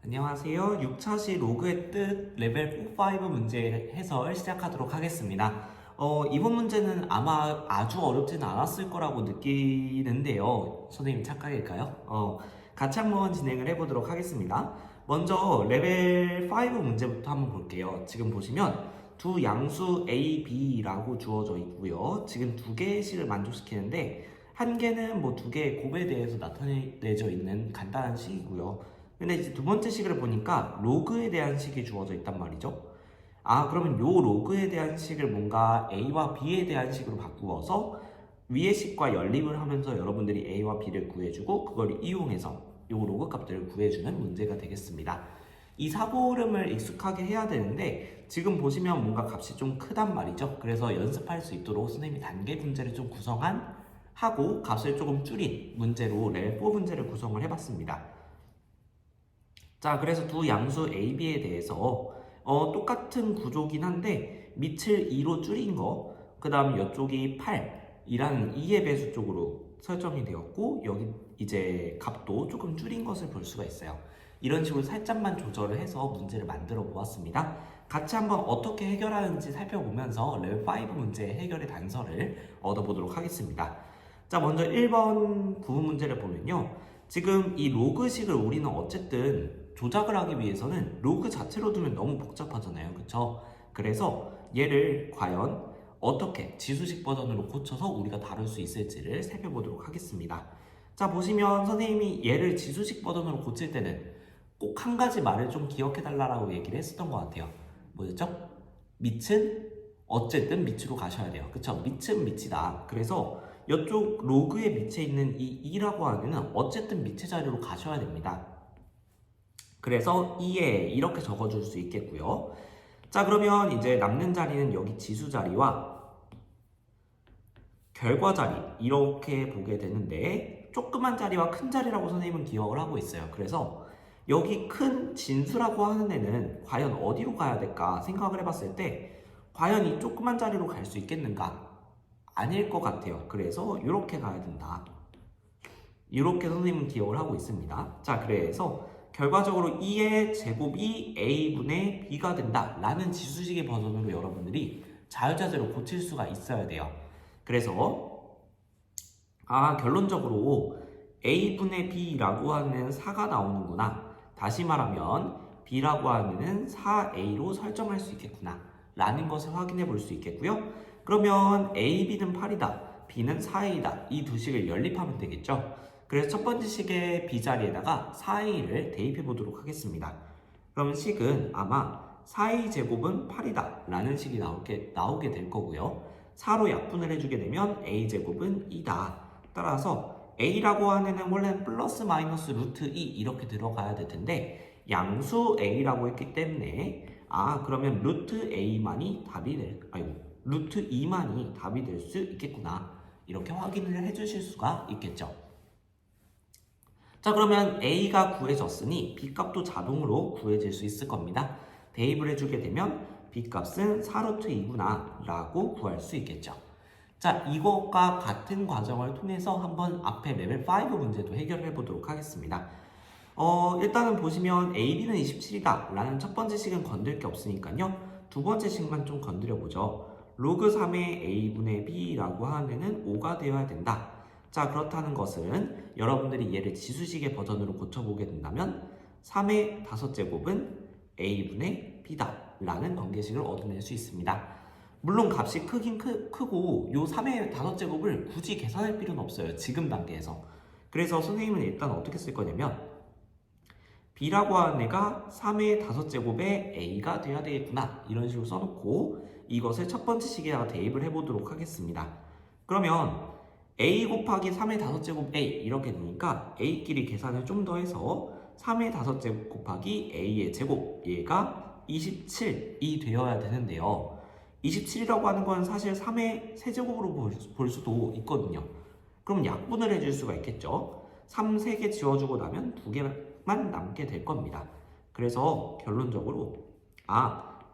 안녕하세요. 6차시 로그의 뜻 레벨 4, 5 문제 해설 시작하도록 하겠습니다. 이번 문제는 아마 아주 어렵지는 않았을 거라고 느끼는데요. 선생님 착각일까요? 같이 한번 진행을 해보도록 하겠습니다. 먼저 레벨 5 문제부터 한번 볼게요. 지금 보시면 두 양수 A, B라고 주어져 있고요. 지금 두 개의 식을 만족시키는데 한 개는 뭐 두 개의 곱에 대해서 나타내져 있는 간단한 식이고요. 근데 이제 두 번째 식을 보니까 로그에 대한 식이 주어져 있단 말이죠. 그러면 요 로그에 대한 식을 뭔가 A와 B에 대한 식으로 바꾸어서 위의 식과 연립을 하면서 여러분들이 A와 B를 구해주고 그걸 이용해서 요 로그 값들을 구해주는 문제가 되겠습니다. 이 사고 흐름을 익숙하게 해야 되는데 지금 보시면 뭔가 값이 좀 크단 말이죠. 그래서 연습할 수 있도록 선생님이 단계 문제를 좀 하고 값을 조금 줄인 문제로 레벨 4 문제를 구성을 해봤습니다. 자, 그래서 두 양수 A, B에 대해서 똑같은 구조긴 한데 밑을 2로 줄인 거, 그 다음 이쪽이 8이라는 2의 배수 쪽으로 설정이 되었고 여기 이제 값도 조금 줄인 것을 볼 수가 있어요. 이런 식으로 살짝만 조절을 해서 문제를 만들어 보았습니다. 같이 한번 어떻게 해결하는지 살펴보면서 레벨 5 문제의 해결의 단서를 얻어보도록 하겠습니다. 자, 먼저 1번 부분 문제를 보면요. 지금 이 로그식을 우리는 어쨌든 조작을 하기 위해서는 로그 자체로 두면 너무 복잡하잖아요. 그쵸? 그래서 얘를 과연 어떻게 지수식 버전으로 고쳐서 우리가 다룰 수 있을지를 살펴보도록 하겠습니다. 자, 보시면 선생님이 얘를 지수식 버전으로 고칠 때는 꼭 한 가지 말을 좀 기억해 달라고 얘기를 했었던 것 같아요. 뭐였죠? 밑은 어쨌든 밑으로 가셔야 돼요. 그쵸? 밑은 밑이다. 그래서 이쪽 로그의 밑에 있는 이 2라고 하는 어쨌든 밑의 자리로 가셔야 됩니다. 그래서 2에 이렇게 적어줄 수 있겠고요. 자, 그러면 이제 남는 자리는 여기 지수 자리와 결과 자리 이렇게 보게 되는데 조그만 자리와 큰 자리라고 선생님은 기억을 하고 있어요. 그래서 여기 큰 진수라고 하는 애는 과연 어디로 가야 될까 생각을 해봤을 때 과연 이 조그만 자리로 갈 수 있겠는가? 아닐 것 같아요. 그래서 이렇게 가야 된다. 이렇게 선생님은 기억을 하고 있습니다. 자, 그래서 결과적으로 2의 제곱이 A분의 B가 된다 라는 지수식의 버전으로 여러분들이 자유자재로 고칠 수가 있어야 돼요. 그래서 결론적으로 A분의 B라고 하는 4가 나오는구나. 다시 말하면 B라고 하는 4A로 설정할 수 있겠구나 라는 것을 확인해 볼 수 있겠고요. 그러면 A, B는 8이다, B는 4A다 이 두 식을 연립하면 되겠죠. 그래서 첫 번째 식의 B자리에다가 4A를 대입해 보도록 하겠습니다. 그러면 식은 아마 4A 제곱은 8이다 라는 식이 나오게 될 거고요. 4로 약분을 해주게 되면 A 제곱은 2다. 따라서 A라고 하는 애는 원래는 플러스 마이너스 루트 2 이렇게 들어가야 될 텐데 양수 A라고 했기 때문에 그러면 루트 2만이 답이 될 수 있겠구나. 이렇게 확인을 해주실 수가 있겠죠. 자, 그러면 A가 구해졌으니 B값도 자동으로 구해질 수 있을 겁니다. 대입을 해주게 되면 B값은 4루트 2구나 라고 구할 수 있겠죠. 자, 이것과 같은 과정을 통해서 한번 앞에 레벨 5 문제도 해결해 보도록 하겠습니다. 일단은 보시면 A, B는 27이다 라는 첫 번째 식은 건들 게 없으니까요. 두 번째 식만 좀 건드려 보죠. 로그 3의 A분의 B라고 하는 애는 5가 되어야 된다. 자, 그렇다는 것은 여러분들이 얘를 지수식의 버전으로 고쳐보게 된다면 3의 5제곱은 A분의 B다 라는 관계식을 얻어낼 수 있습니다. 물론 값이 크긴 크고 요 3의 5제곱을 굳이 계산할 필요는 없어요. 지금 단계에서. 그래서 선생님은 일단 어떻게 쓸 거냐면 B라고 하는 애가 3의 5제곱에 A가 돼야 되겠구나 이런 식으로 써놓고 이것을 첫 번째 식에다가 대입을 해보도록 하겠습니다. 그러면 A 곱하기 3의 5제곱 A 이렇게 되니까 A끼리 계산을 좀 더 해서 3의 5제곱 곱하기 A의 제곱 얘가 27이 되어야 되는데요. 27이라고 하는 건 사실 3의 세제곱으로 볼 수도 있거든요. 그럼 약분을 해줄 수가 있겠죠. 3 3개 지워주고 나면 2개만 남게 될 겁니다. 그래서 결론적으로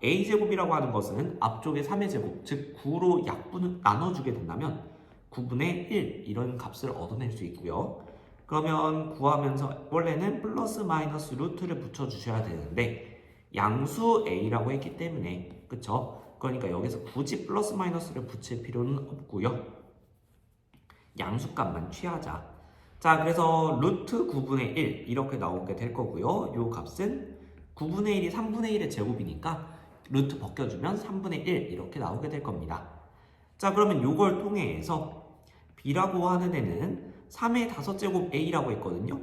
A제곱이라고 하는 것은 앞쪽에 3의 제곱 즉 9로 나눠주게 된다면 9분의 1 이런 값을 얻어낼 수 있고요. 그러면 구하면서 원래는 플러스 마이너스 루트를 붙여주셔야 되는데 양수 a라고 했기 때문에 그쵸? 그러니까 여기서 굳이 플러스 마이너스를 붙일 필요는 없고요. 양수값만 취하자. 자, 그래서 루트 9분의 1 이렇게 나오게 될 거고요. 요 값은 9분의 1이 3분의 1의 제곱이니까 루트 벗겨주면 3분의 1 이렇게 나오게 될 겁니다. 자, 그러면 요걸 통해서 b라고 하는 애는 3의 5제곱 a라고 했거든요.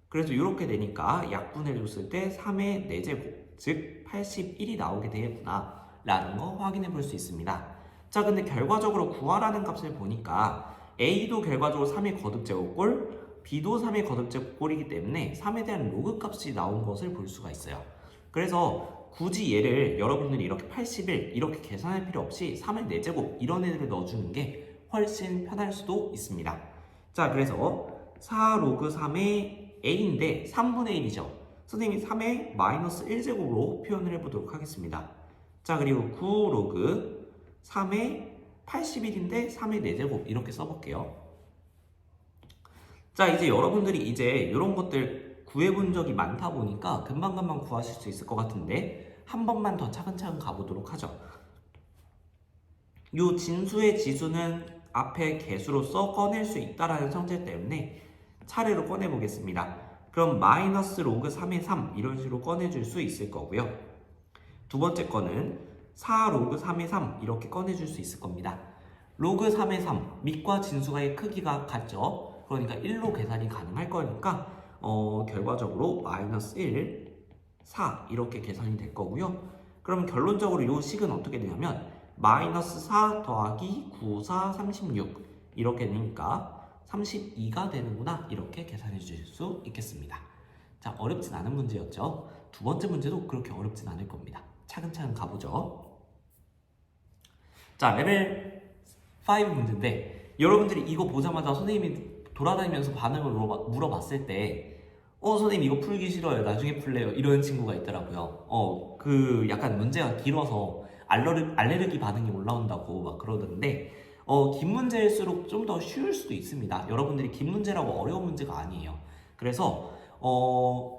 그래서 이렇게 되니까 약분해 줬을 때 3의 4제곱, 즉 81이 나오게 되겠구나 라는 거 확인해 볼 수 있습니다. 자, 근데 결과적으로 구하라는 값을 보니까 a도 결과적으로 3의 거듭제곱꼴, b도 3의 거듭제곱꼴이기 때문에 3에 대한 로그 값이 나온 것을 볼 수가 있어요. 그래서 굳이 얘를 여러분들이 이렇게 81 이렇게 계산할 필요 없이 3의 4제곱 이런 애들을 넣어주는 게 훨씬 편할 수도 있습니다. 자, 그래서 4 로그 3의 a인데 3분의 1이죠. 선생님이 3의 마이너스 1제곱으로 표현을 해보도록 하겠습니다. 자, 그리고 9 로그 3의 81인데 3의 4제곱 이렇게 써볼게요. 자, 이제 여러분들이 이제 이런 것들 구해본 적이 많다 보니까 금방금방 구하실 수 있을 것 같은데 한 번만 더 차근차근 가보도록 하죠. 요 진수의 지수는 앞에 개수로서 꺼낼 수 있다라는 성질 때문에 차례로 꺼내보겠습니다. 그럼 마이너스 로그 3의 3 이런 식으로 꺼내줄 수 있을 거고요. 두 번째 거는 4 로그 3의 3 이렇게 꺼내줄 수 있을 겁니다. 로그 3의 3 밑과 진수의 크기가 같죠. 그러니까 1로 계산이 가능할 거니까 결과적으로 마이너스 1, 4 이렇게 계산이 될 거고요. 그럼 결론적으로 이 식은 어떻게 되냐면 마이너스 4 더하기 9, 4, 36 이렇게 되니까 32가 되는구나 이렇게 계산해 주실 수 있겠습니다. 자, 어렵진 않은 문제였죠. 두 번째 문제도 그렇게 어렵진 않을 겁니다. 차근차근 가보죠. 자, 레벨 5 문제인데 여러분들이 이거 보자마자 선생님이 돌아다니면서 반응을 물어봤을 때 선생님 이거 풀기 싫어요. 나중에 풀래요. 이런 친구가 있더라고요. 약간 문제가 길어서 알레르기 반응이 올라온다고 막 그러던데 긴 문제일수록 좀 더 쉬울 수도 있습니다. 여러분들이 긴 문제라고 어려운 문제가 아니에요. 그래서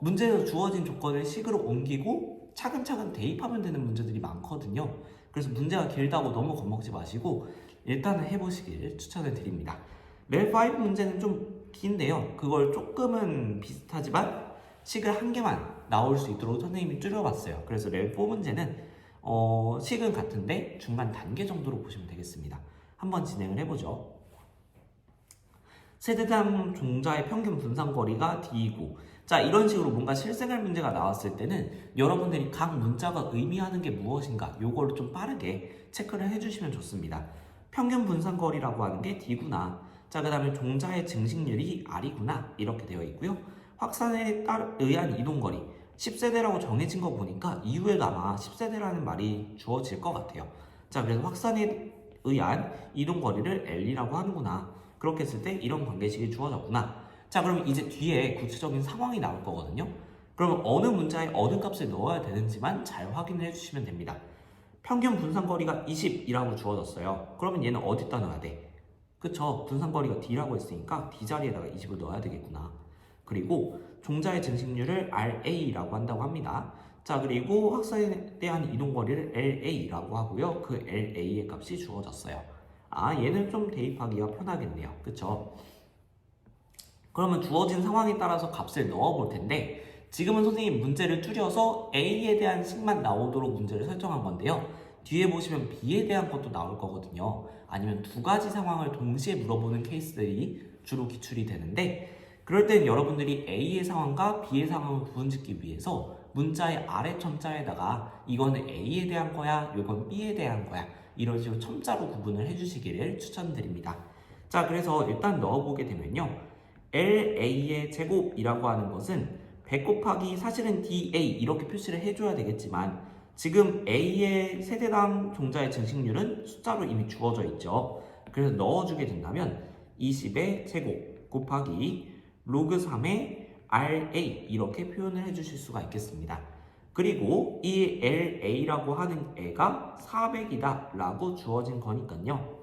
문제에서 주어진 조건을 식으로 옮기고 차근차근 대입하면 되는 문제들이 많거든요. 그래서 문제가 길다고 너무 겁먹지 마시고 일단은 해보시길 추천을 드립니다. 레벨 5 문제는 좀 긴데요. 그걸 조금은 비슷하지만 식을 한 개만 나올 수 있도록 선생님이 줄여봤어요. 그래서 레벨 4 문제는 식은 같은데 중간 단계 정도로 보시면 되겠습니다. 한번 진행을 해보죠. 세대당 종자의 평균 분산거리가 D이고 자, 이런 식으로 뭔가 실생활 문제가 나왔을 때는 여러분들이 각 문자가 의미하는 게 무엇인가 요거를 좀 빠르게 체크를 해주시면 좋습니다. 평균 분산거리라고 하는 게 D구나. 자, 그 다음에 종자의 증식률이 R이구나 이렇게 되어 있고요. 확산에 의한 이동거리 10세대라고 정해진 거 보니까 이후에도 아마 10세대라는 말이 주어질 것 같아요. 자, 그래서 확산에 의한 이동거리를 L이라고 하는구나. 그렇게 했을 때 이런 관계식이 주어졌구나. 자, 그럼 이제 뒤에 구체적인 상황이 나올 거거든요. 그러면 어느 문자에 어느 값을 넣어야 되는지만 잘 확인을 해주시면 됩니다. 평균 분산거리가 20이라고 주어졌어요. 그러면 얘는 어디다 넣어야 돼? 그쵸? 분산거리가 D라고 했으니까 D 자리에다가 20을 넣어야 되겠구나. 그리고 종자의 증식률을 RA라고 한다고 합니다. 자, 그리고 확산에 대한 이동거리를 LA라고 하고요. 그 LA의 값이 주어졌어요. 아, 얘는 좀 대입하기가 편하겠네요. 그쵸? 그러면 주어진 상황에 따라서 값을 넣어 볼 텐데 지금은 선생님 문제를 줄여서 A에 대한 식만 나오도록 문제를 설정한 건데요. 뒤에 보시면 B에 대한 것도 나올 거거든요. 아니면 두 가지 상황을 동시에 물어보는 케이스들이 주로 기출이 되는데 그럴 땐 여러분들이 A의 상황과 B의 상황을 구분짓기 위해서 문자의 아래 첨자에다가 이거는 A에 대한 거야, 이건 B에 대한 거야 이런 식으로 첨자로 구분을 해주시기를 추천드립니다. 자, 그래서 일단 넣어보게 되면요. LA의 제곱이라고 하는 것은 100 곱하기 사실은 DA 이렇게 표시를 해줘야 되겠지만 지금 A의 세대당 종자의 증식률은 숫자로 이미 주어져 있죠. 그래서 넣어주게 된다면 20의 제곱 곱하기 로그 3의 RA 이렇게 표현을 해주실 수가 있겠습니다. 그리고 이 LA라고 하는 애가 400이다 라고 주어진 거니까요.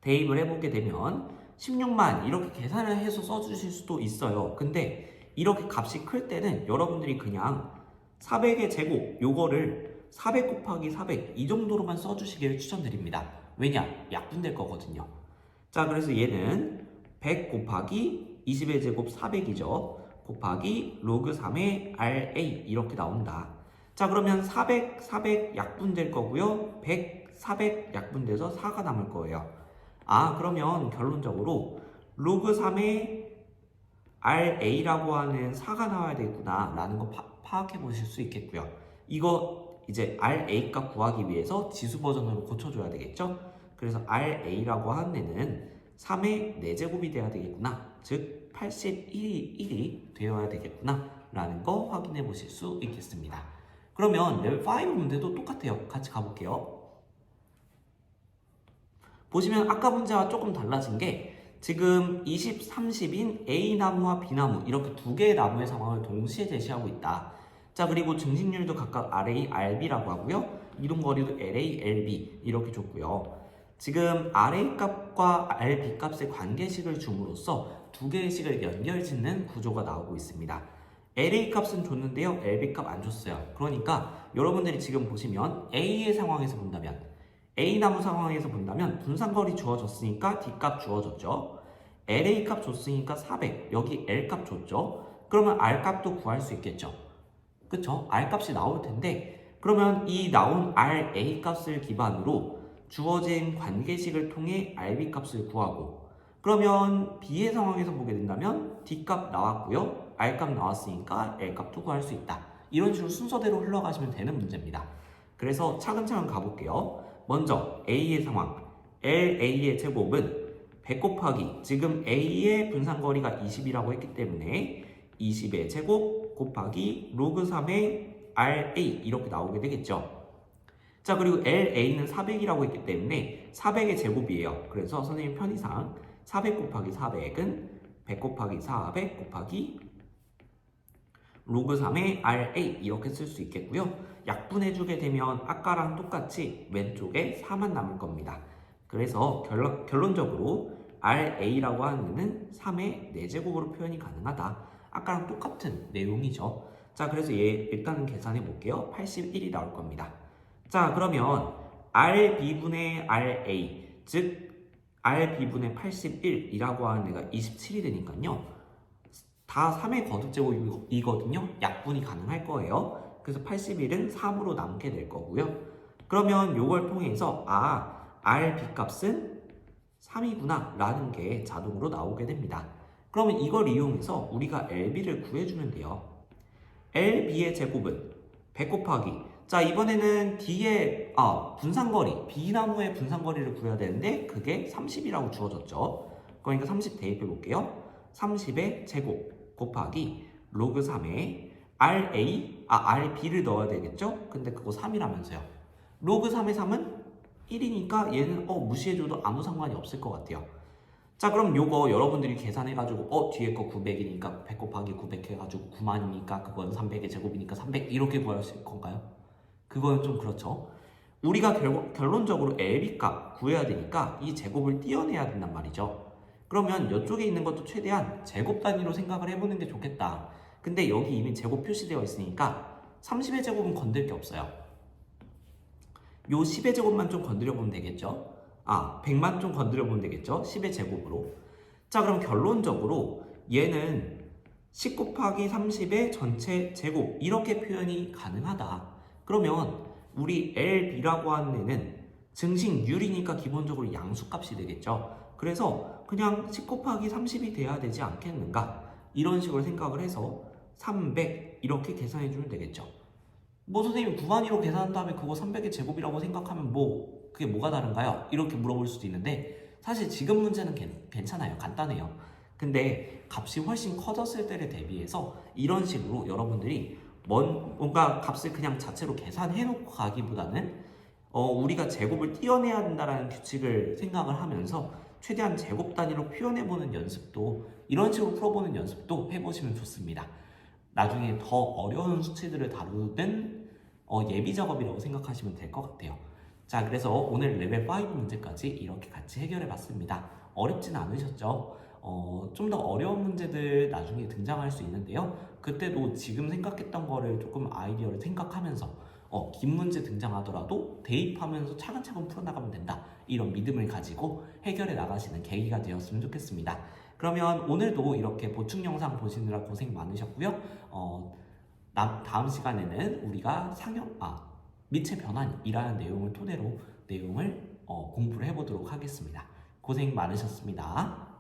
대입을 해보게 되면 16만 이렇게 계산을 해서 써주실 수도 있어요. 근데 이렇게 값이 클 때는 여러분들이 그냥 400의 제곱 요거를 400 곱하기 400 이 정도로만 써주시기를 추천드립니다. 왜냐? 약분될 거거든요. 자, 그래서 얘는 100 곱하기 20의 제곱 400이죠. 곱하기 로그 3의 RA 이렇게 나온다. 자, 그러면 400 약분될 거고요. 100, 400 약분돼서 4가 남을 거예요. 아, 그러면 결론적으로 로그 3의 RA라고 하는 4가 나와야 되구나 라는 거 파악해 보실 수 있겠고요. 이거 이제 RA 값 구하기 위해서 지수 버전으로 고쳐줘야 되겠죠? 그래서 RA라고 하는 애는 3의 4제곱이 돼야 되겠구나. 즉 81이 되어야 되겠구나 라는 거 확인해 보실 수 있겠습니다. 그러면 레벨 5 문제도 똑같아요. 같이 가볼게요. 보시면 아까 문제와 조금 달라진 게 지금 20, 30인 A나무와 B나무 이렇게 두 개의 나무의 상황을 동시에 제시하고 있다. 자, 그리고 증식률도 각각 RA, RB라고 하고요. 이동거리도 LA, LB 이렇게 줬고요. 지금 RA 값과 RB 값의 관계식을 줌으로써 두 개의 식을 연결짓는 구조가 나오고 있습니다. LA 값은 줬는데요. LB 값 안 줬어요. 그러니까 여러분들이 지금 보시면 A의 상황에서 본다면 A나무 상황에서 본다면 분산거리 주어졌으니까 D값 주어졌죠. LA 값 줬으니까 400 여기 L 값 줬죠. 그러면 R 값도 구할 수 있겠죠. 그쵸? R 값이 나올 텐데 그러면 이 나온 RA 값을 기반으로 주어진 관계식을 통해 RB 값을 구하고 그러면 B의 상황에서 보게 된다면 D값 나왔고요. R값 나왔으니까 L값도 구할 수 있다. 이런 식으로 순서대로 흘러가시면 되는 문제입니다. 그래서 차근차근 가볼게요. 먼저 A의 상황, LA의 제곱은 100 곱하기 지금 A의 분산거리가 20이라고 했기 때문에 20의 제곱 곱하기 로그 3의 RA 이렇게 나오게 되겠죠. 자, 그리고 LA는 400이라고 했기 때문에 400의 제곱이에요. 그래서 선생님 편의상 400 곱하기 400은 100 곱하기 400 곱하기 로그 3의 RA 이렇게 쓸 수 있겠고요. 약분해주게 되면 아까랑 똑같이 왼쪽에 4만 남을 겁니다. 그래서 결론적으로 RA라고 하는 애는 3의 4제곱으로 표현이 가능하다. 아까랑 똑같은 내용이죠. 자, 그래서 얘 일단은 계산해 볼게요. 81이 나올 겁니다. 자, 그러면 RB분의 RA, 즉 RB분의 81이라고 하는 애가 27이 되니까요. 다 3의 거듭제곱이거든요. 약분이 가능할 거예요. 그래서 81은 3으로 남게 될 거고요. 그러면 이걸 통해서 RB 값은 3이구나 라는 게 자동으로 나오게 됩니다. 그러면 이걸 이용해서 우리가 LB를 구해주면 돼요. LB의 제곱은 100 곱하기 자, 이번에는 D의 분산거리, B나무의 분산거리를 구해야 되는데 그게 30이라고 주어졌죠. 그러니까 30 대입해 볼게요. 30의 제곱 곱하기 로그 3의 RB를 넣어야 되겠죠? 근데 그거 3이라면서요. 로그 3의 3은 1이니까 얘는 무시해줘도 아무 상관이 없을 것 같아요. 자, 그럼 요거 여러분들이 계산해가지고 뒤에 거 900이니까 100 곱하기 900 해가지고 9만이니까 그건 300의 제곱이니까 300 이렇게 구하실 건가요? 그건 좀 그렇죠. 우리가 결론적으로 LB 값 구해야 되니까 이 제곱을 띄어내야 된단 말이죠. 그러면 이쪽에 있는 것도 최대한 제곱 단위로 생각을 해보는 게 좋겠다. 근데 여기 이미 제곱 표시되어 있으니까 30의 제곱은 건들 게 없어요. 요 10의 제곱만 좀 건드려보면 되겠죠. 100만 좀 건드려보면 되겠죠. 10의 제곱으로. 자, 그럼 결론적으로 얘는 10 곱하기 30의 전체 제곱 이렇게 표현이 가능하다. 그러면 우리 LB라고 하는 애는 증식률이니까 기본적으로 양수값이 되겠죠. 그래서 그냥 10 곱하기 30이 돼야 되지 않겠는가? 이런 식으로 생각을 해서 300 이렇게 계산해주면 되겠죠. 선생님 9만위로 계산한 다음에 그거 300의 제곱이라고 생각하면 그게 뭐가 다른가요? 이렇게 물어볼 수도 있는데 사실 지금 문제는 괜찮아요. 간단해요. 근데 값이 훨씬 커졌을 때를 대비해서 이런 식으로 여러분들이 뭔가 값을 그냥 자체로 계산해놓고 가기보다는 우리가 제곱을 띄어내야 된다는 규칙을 생각을 하면서 최대한 제곱 단위로 표현해보는 연습도 이런 식으로 풀어보는 연습도 해보시면 좋습니다. 나중에 더 어려운 수치들을 다루는 예비 작업이라고 생각하시면 될 것 같아요. 자, 그래서 오늘 레벨 5 문제까지 이렇게 같이 해결해 봤습니다. 어렵진 않으셨죠? 좀 더 어려운 문제들 나중에 등장할 수 있는데요. 그때도 지금 생각했던 거를 조금 아이디어를 생각하면서 긴 문제 등장하더라도 대입하면서 차근차근 풀어나가면 된다. 이런 믿음을 가지고 해결해 나가시는 계기가 되었으면 좋겠습니다. 그러면 오늘도 이렇게 보충 영상 보시느라 고생 많으셨고요. 다음 시간에는 우리가 미체 변환이라는 내용을 토대로 내용을 공부를 해보도록 하겠습니다. 고생 많으셨습니다.